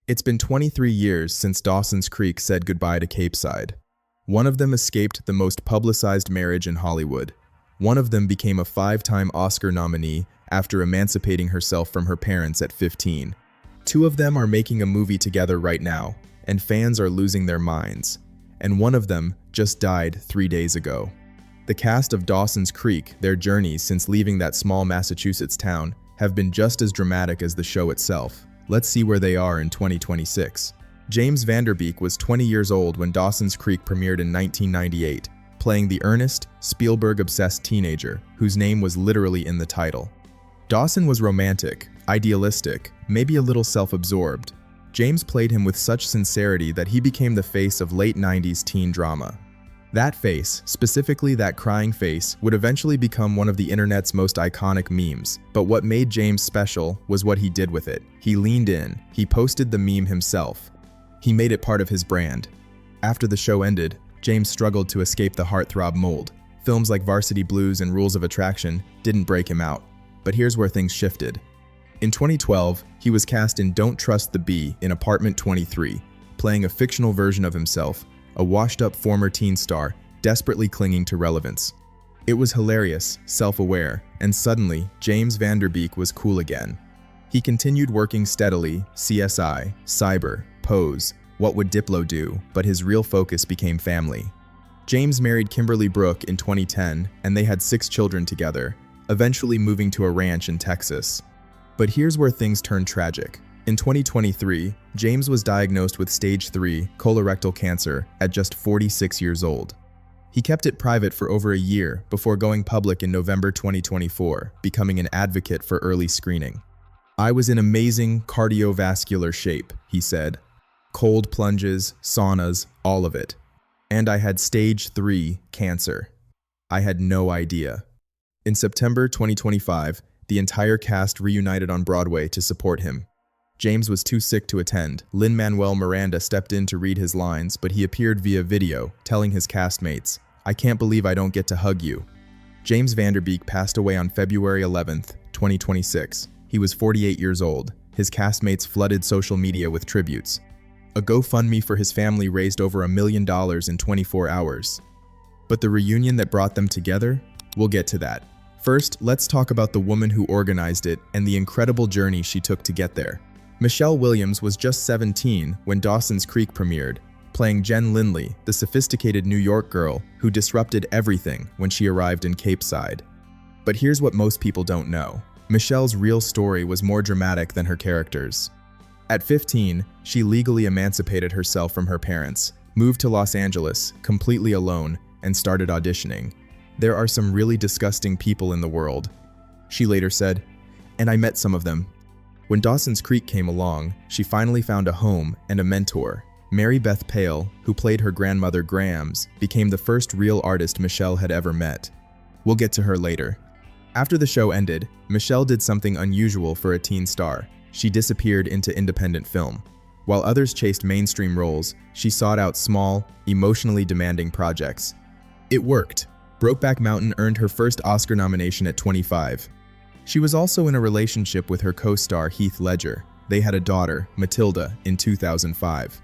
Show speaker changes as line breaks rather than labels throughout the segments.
It's been 23 years since Dawson's Creek said goodbye to Capeside. One of them escaped the most publicized marriage in Hollywood. One of them became a 5-time Oscar nominee after emancipating herself from her parents at 15. Two of them are making a movie together right now, and fans are losing their minds. And one of them just died 3 days ago. The cast of Dawson's Creek, their journeys since leaving that small Massachusetts town, have been just as dramatic as the show itself. Let's see where they are in 2026. James Van Der Beek was 20 years old when Dawson's Creek premiered in 1998, playing the earnest, Spielberg-obsessed teenager whose name was literally in the title. Dawson was romantic, idealistic, maybe a little self-absorbed. James played him with such sincerity that he became the face of late 90s teen drama. That face, specifically that crying face, would eventually become one of the internet's most iconic memes. But what made James special was what he did with it. He leaned in, he posted the meme himself. He made it part of his brand. After the show ended, James struggled to escape the heartthrob mold. Films like Varsity Blues and Rules of Attraction didn't break him out. But here's where things shifted. In 2012, he was cast in Don't Trust the Bee in Apartment 23, playing a fictional version of himself, a washed-up former teen star desperately clinging to relevance. It was hilarious, self-aware, and suddenly, James Van Der Beek was cool again. He continued working steadily, CSI, Cyber, Pose, What Would Diplo Do, but his real focus became family. James married Kimberly Brooke in 2010, and they had 6 children together, eventually moving to a ranch in Texas. But here's where things turned tragic. In 2023, James was diagnosed with stage 3 colorectal cancer at just 46 years old. He kept it private for over a year before going public in November 2024, becoming an advocate for early screening. "I was in amazing cardiovascular shape," he said. "Cold plunges, saunas, all of it. And I had stage 3 cancer. I had no idea." In September 2025, the entire cast reunited on Broadway to support him. James was too sick to attend. Lin-Manuel Miranda stepped in to read his lines, but he appeared via video, telling his castmates, "I can't believe I don't get to hug you." James Van Der Beek passed away on February 11th, 2026. He was 48 years old. His castmates flooded social media with tributes. A GoFundMe for his family raised over $1 million in 24 hours. But the reunion that brought them together? We'll get to that. First, let's talk about the woman who organized it and the incredible journey she took to get there. Michelle Williams was just 17 when Dawson's Creek premiered, playing Jen Lindley, the sophisticated New York girl who disrupted everything when she arrived in Capeside. But here's what most people don't know. Michelle's real story was more dramatic than her characters. At 15, she legally emancipated herself from her parents, moved to Los Angeles, completely alone, and started auditioning. "There are some really disgusting people in the world," she later said, "and I met some of them." When Dawson's Creek came along, she finally found a home and a mentor. Beth Peil, who played her grandmother Grams, became the first real artist Michelle had ever met. We'll get to her later. After the show ended, Michelle did something unusual for a teen star. She disappeared into independent film. While others chased mainstream roles, she sought out small, emotionally demanding projects. It worked. Brokeback Mountain earned her first Oscar nomination at 25. She was also in a relationship with her co-star Heath Ledger. They had a daughter, Matilda, in 2005.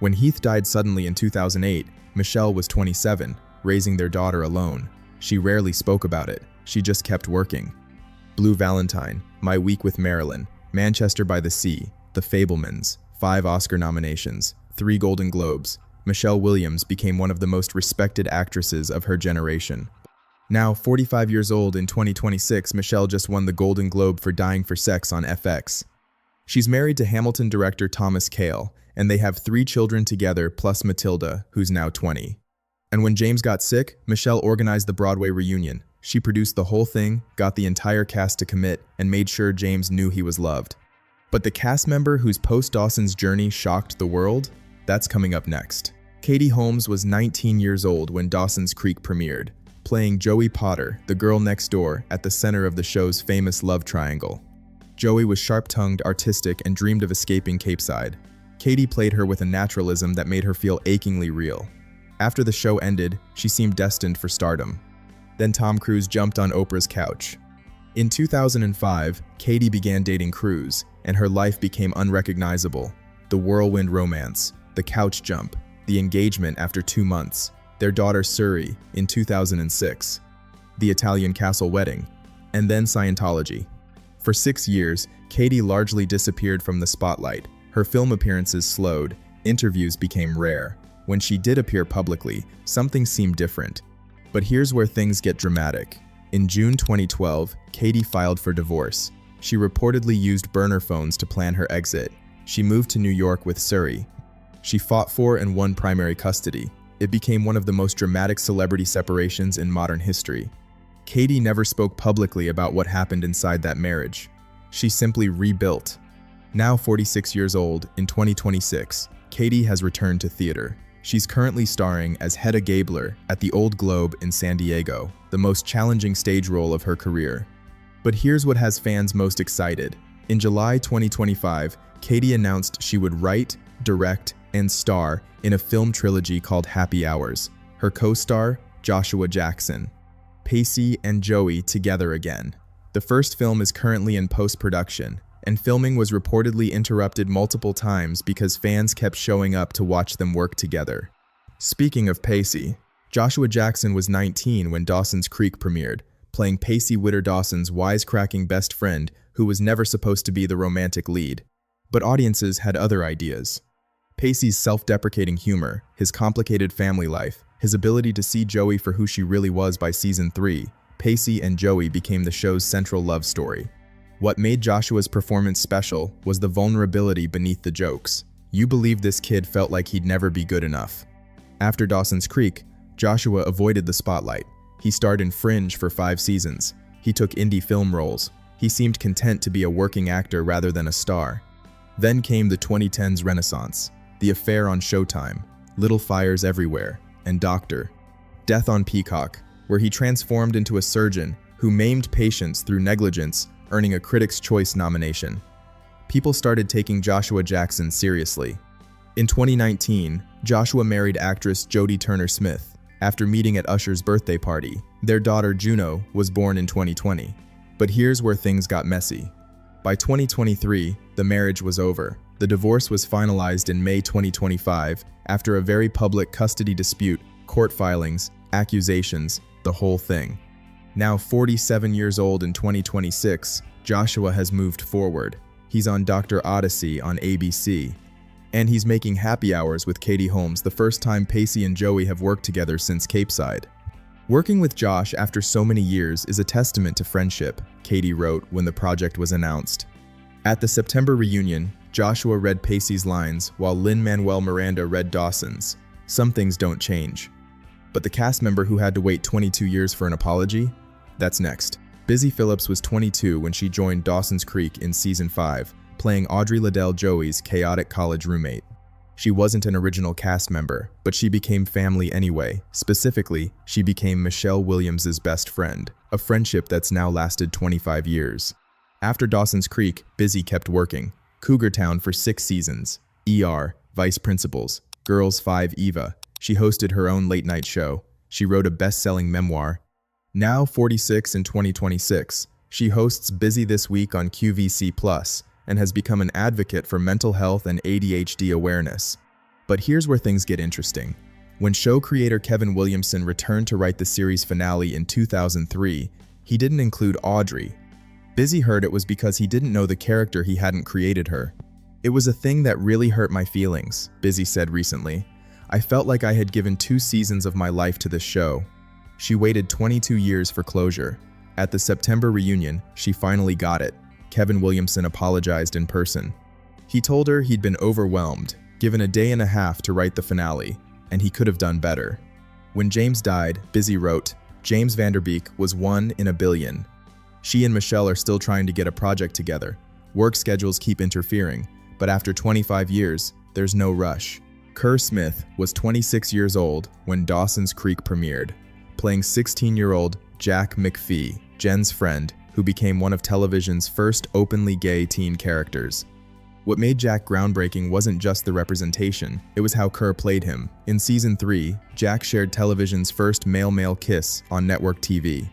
When Heath died suddenly in 2008, Michelle was 27, raising their daughter alone. She rarely spoke about it. She just kept working. Blue Valentine, My Week with Marilyn, Manchester by the Sea, The Fabelmans, 5 Oscar nominations, 3 Golden Globes. Michelle Williams became one of the most respected actresses of her generation. Now, 45 years old in 2026, Michelle just won the Golden Globe for Dying for Sex on FX. She's married to Hamilton director Thomas Kail, and they have 3 children together plus Matilda, who's now 20. And when James got sick, Michelle organized the Broadway reunion. She produced the whole thing, got the entire cast to commit, and made sure James knew he was loved. But the cast member whose post-Dawson's journey shocked the world? That's coming up next. Katie Holmes was 19 years old when Dawson's Creek premiered, playing Joey Potter, the girl next door, at the center of the show's famous love triangle. Joey was sharp-tongued, artistic, and dreamed of escaping Capeside. Katie played her with a naturalism that made her feel achingly real. After the show ended, she seemed destined for stardom. Then Tom Cruise jumped on Oprah's couch. In 2005, Katie began dating Cruise, and her life became unrecognizable. the whirlwind romance, the couch jump, the engagement after 2 months, their daughter Suri in 2006, the Italian castle wedding, and then Scientology. For 6 years, Katie largely disappeared from the spotlight. Her film appearances slowed, interviews became rare. When she did appear publicly, something seemed different. But here's where things get dramatic. In June 2012, Katie filed for divorce. She reportedly used burner phones to plan her exit. She moved to New York with Suri. She fought for and won primary custody. It became one of the most dramatic celebrity separations in modern history. Katie never spoke publicly about what happened inside that marriage. She simply rebuilt. Now 46 years old, in 2026, Katie has returned to theater. She's currently starring as Hedda Gabler at the Old Globe in San Diego, the most challenging stage role of her career. But here's what has fans most excited. In July 2025, Katie announced she would write, direct, and star in a film trilogy called Happy Hours. Her co-star, Joshua Jackson. Pacey and Joey together again. The first film is currently in post-production, and filming was reportedly interrupted multiple times because fans kept showing up to watch them work together. Speaking of Pacey, Joshua Jackson was 19 when Dawson's Creek premiered, playing Pacey Witter Dawson's wisecracking best friend who was never supposed to be the romantic lead. But audiences had other ideas. Pacey's self-deprecating humor, his complicated family life, his ability to see Joey for who she really was by season 3, Pacey and Joey became the show's central love story. What made Joshua's performance special was the vulnerability beneath the jokes. You believe this kid felt like he'd never be good enough. After Dawson's Creek, Joshua avoided the spotlight. He starred in Fringe for 5 seasons. He took indie film roles. He seemed content to be a working actor rather than a star. Then came the 2010s renaissance, The Affair on Showtime, Little Fires Everywhere, and Doctor. Death on Peacock, where he transformed into a surgeon who maimed patients through negligence, earning a Critics' Choice nomination. People started taking Joshua Jackson seriously. In 2019, Joshua married actress Jodie Turner-Smith after meeting at Usher's birthday party. Their daughter Juno was born in 2020. But here's where things got messy. By 2023, the marriage was over. The divorce was finalized in May 2025 after a very public custody dispute, court filings, accusations, the whole thing. Now 47 years old in 2026, Joshua has moved forward. He's on Dr. Odyssey on ABC. And he's making Happy Hours with Katie Holmes, the first time Pacey and Joey have worked together since Capeside. Working with Josh after so many years is a testament to friendship, Katie wrote when the project was announced. At the September reunion, Joshua read Pacey's lines while Lin-Manuel Miranda read Dawson's. Some things don't change. But the cast member who had to wait 22 years for an apology? That's next. Busy Phillips was 22 when she joined Dawson's Creek in season 5, playing Audrey Liddell Joey's chaotic college roommate. She wasn't an original cast member, but she became family anyway. Specifically, she became Michelle Williams' best friend, a friendship that's now lasted 25 years. After Dawson's Creek, Busy kept working. Cougar Town for 6 seasons, ER, Vice Principals, Girls 5 Eva. She hosted her own late-night show. She wrote a best-selling memoir. Now 46 in 2026, she hosts Busy This Week on QVC+, and has become an advocate for mental health and ADHD awareness. But here's where things get interesting. When show creator Kevin Williamson returned to write the series finale in 2003, he didn't include Audrey. Busy heard it was because he didn't know the character, he hadn't created her. It was a thing that really hurt my feelings, Busy said recently. I felt like I had given 2 seasons of my life to this show. She waited 22 years for closure. At the September reunion, she finally got it. Kevin Williamson apologized in person. He told her he'd been overwhelmed, given a day and a half to write the finale, and he could have done better. When James died, Busy wrote, James Van Der Beek was 1 in a billion. She and Michelle are still trying to get a project together. Work schedules keep interfering, but after 25 years, there's no rush. Kerr Smith was 26 years old when Dawson's Creek premiered, playing 16-year-old Jack McPhee, Jen's friend, who became one of television's first openly gay teen characters. What made Jack groundbreaking wasn't just the representation, it was how Kerr played him. In season 3, Jack shared television's first male-male kiss on network TV.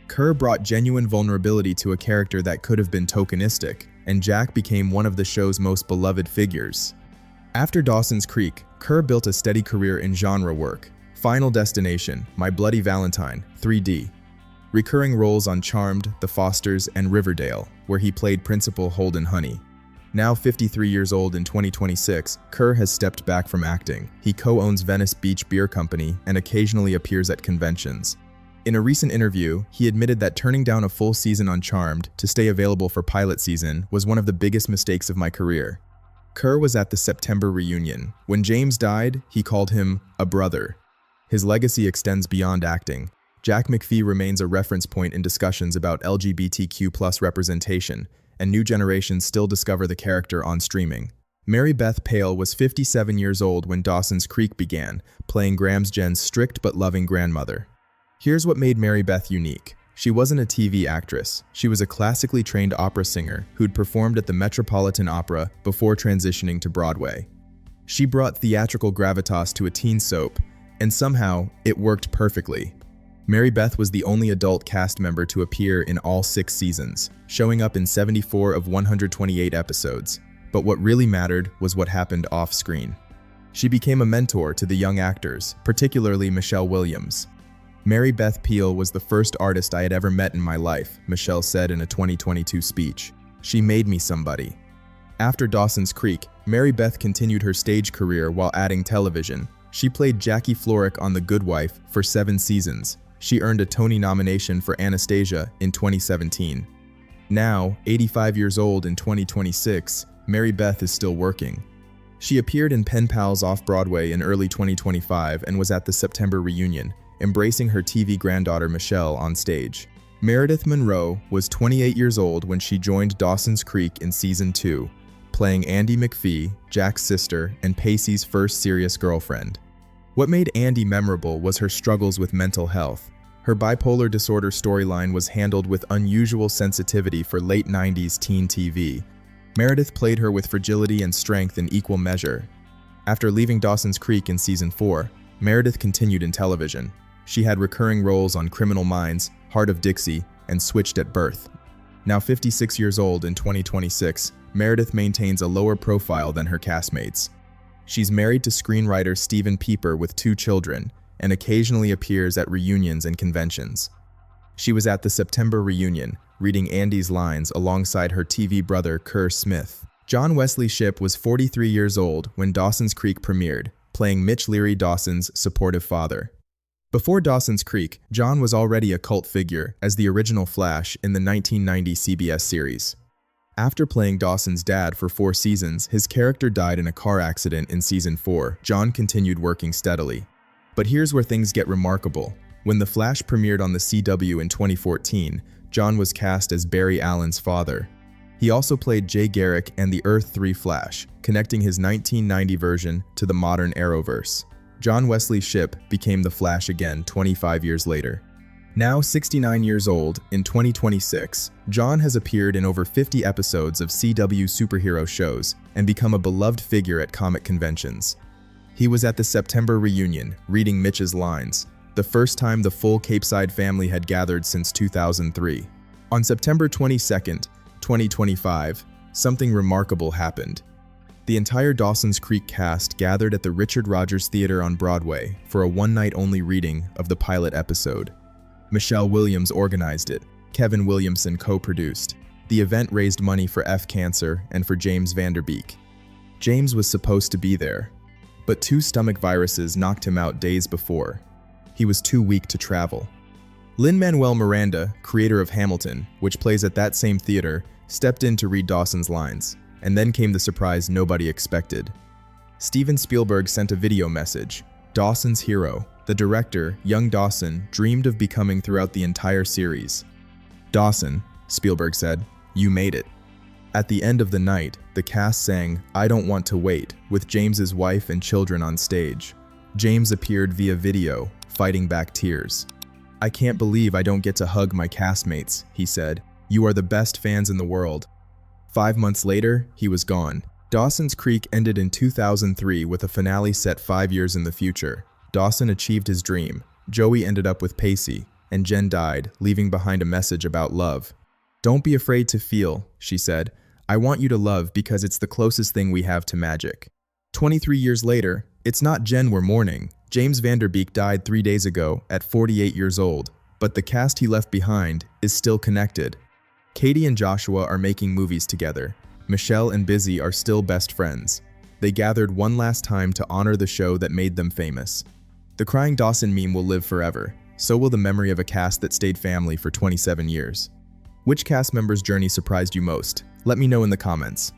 Kerr brought genuine vulnerability to a character that could have been tokenistic, and Jack became one of the show's most beloved figures. After Dawson's Creek, Kerr built a steady career in genre work. Final Destination, My Bloody Valentine, 3D. Recurring roles on Charmed, The Fosters, and Riverdale, where he played Principal Holden Honey. Now 53 years old in 2026, Kerr has stepped back from acting. He co-owns Venice Beach Beer Company and occasionally appears at conventions. In a recent interview, he admitted that turning down a full season on Charmed to stay available for pilot season was one of the biggest mistakes of my career. Kerr was at the September reunion. When James died, he called him a brother. His legacy extends beyond acting. Jack McPhee remains a reference point in discussions about LGBTQ+ representation, and new generations still discover the character on streaming. Mary Beth Peil was 57 years old when Dawson's Creek began, playing Graham's Jen's strict but loving grandmother. Here's what made Mary Beth unique. She wasn't a TV actress. She was a classically trained opera singer who'd performed at the Metropolitan Opera before transitioning to Broadway. She brought theatrical gravitas to a teen soap, and somehow, it worked perfectly. Mary Beth was the only adult cast member to appear in all 6 seasons, showing up in 74 of 128 episodes. But what really mattered was what happened off-screen. She became a mentor to the young actors, particularly Michelle Williams. Mary Beth Peil was the first artist I had ever met in my life, Michelle said in a 2022 speech. She made me somebody. After Dawson's Creek, Mary Beth continued her stage career while adding television. She played Jackie Florrick on The Good Wife for 7 seasons. She earned a Tony nomination for Anastasia in 2017. Now, 85 years old in 2026, Mary Beth is still working. She appeared in Pen Pals off-Broadway in early 2025 and was at the September reunion, embracing her TV granddaughter Michelle on stage. Meredith Monroe was 28 years old when she joined Dawson's Creek in Season 2, playing Andy McPhee, Jack's sister, and Pacey's first serious girlfriend. What made Andy memorable was her struggles with mental health. Her bipolar disorder storyline was handled with unusual sensitivity for late 90s teen TV. Meredith played her with fragility and strength in equal measure. After leaving Dawson's Creek in Season 4, Meredith continued in television. She had recurring roles on Criminal Minds, Heart of Dixie, and Switched at Birth. Now 56 years old in 2026, Meredith maintains a lower profile than her castmates. She's married to screenwriter Stephen Pieper with 2 children, and occasionally appears at reunions and conventions. She was at the September reunion, reading Andy's lines alongside her TV brother Kerr Smith. John Wesley Shipp was 43 years old when Dawson's Creek premiered, playing Mitch Leary Dawson's supportive father. Before Dawson's Creek, John was already a cult figure as the original Flash in the 1990 CBS series. After playing Dawson's dad for 4 seasons, his character died in a car accident in Season 4. John continued working steadily. But here's where things get remarkable. When The Flash premiered on the CW in 2014, John was cast as Barry Allen's father. He also played Jay Garrick and the Earth 3 Flash, connecting his 1990 version to the modern Arrowverse. John Wesley Shipp became the Flash again 25 years later. Now 69 years old, in 2026, John has appeared in over 50 episodes of CW superhero shows and become a beloved figure at comic conventions. He was at the September reunion, reading Mitch's lines, the first time the full Capeside family had gathered since 2003. On September 22, 2025, something remarkable happened. The entire Dawson's Creek cast gathered at the Richard Rodgers Theater on Broadway for a one-night-only reading of the pilot episode. Michelle Williams organized it. Kevin Williamson co-produced. The event raised money for cancer and for James Van Der Beek. James was supposed to be there, but 2 stomach viruses knocked him out days before. He was too weak to travel. Lin-Manuel Miranda, creator of Hamilton, which plays at that same theater, stepped in to read Dawson's lines, and then came the surprise nobody expected. Steven Spielberg sent a video message. Dawson's hero, the director, young Dawson, dreamed of becoming throughout the entire series. "Dawson," Spielberg said, "you made it." At the end of the night, the cast sang "I Don't Want to Wait" with James's wife and children on stage. James appeared via video, fighting back tears. "I can't believe I don't get to hug my castmates," he said. "You are the best fans in the world." 5 months later, he was gone. Dawson's Creek ended in 2003 with a finale set 5 years in the future. Dawson achieved his dream. Joey ended up with Pacey, and Jen died, leaving behind a message about love. "Don't be afraid to feel," she said. "I want you to love because it's the closest thing we have to magic." 23 years later, it's not Jen we're mourning. James Van Der Beek died 3 days ago at 48 years old, but the cast he left behind is still connected. Katie and Joshua are making movies together. Michelle and Busy are still best friends. They gathered one last time to honor the show that made them famous. The crying Dawson meme will live forever. So will the memory of a cast that stayed family for 27 years. Which cast member's journey surprised you most? Let me know in the comments.